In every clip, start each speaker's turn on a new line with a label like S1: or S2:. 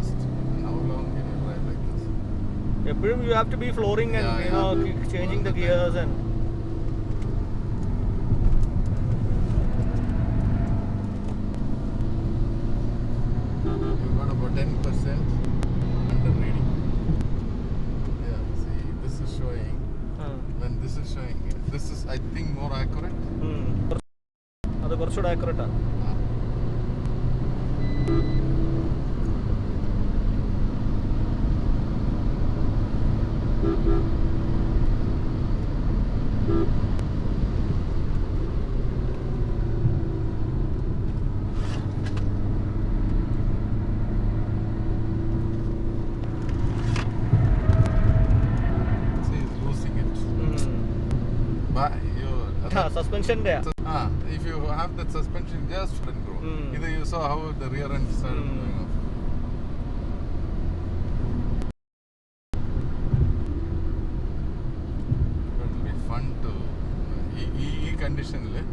S1: fast. And how long can you drive like this?
S2: You have to be flooring and changing the gears and.
S1: You've got about 10% under reading. Yeah, see, this is showing. When this is showing, this is, I think, more accurate.
S2: അത് കുറച്ചുകൂടെ accurate ആണ്. Suspension there.
S1: If you have that suspension, just front grow. Either you saw how the rear end started going off. But it will be fun to condition. It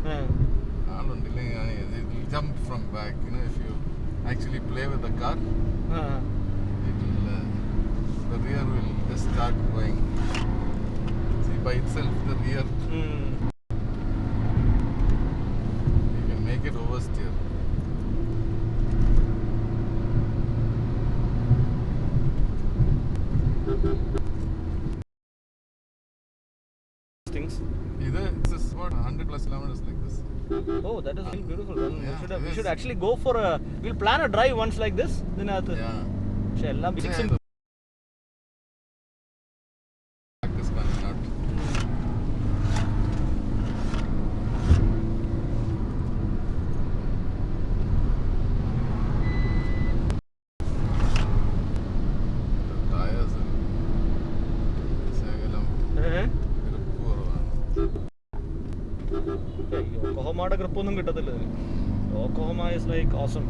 S1: will jump from back. If you actually play with the car, the rear will just start going. See, by itself, the rear. Make it oversteer.
S2: Things.
S1: This is what 100 plus kilometers like this.
S2: Oh, that is really beautiful. We should actually go for we'll plan a drive once like this. Then
S1: Yeah.
S2: Yokohama grip ഒന്നും കിട്ടത്തില്ല. Yokohama is like awesome.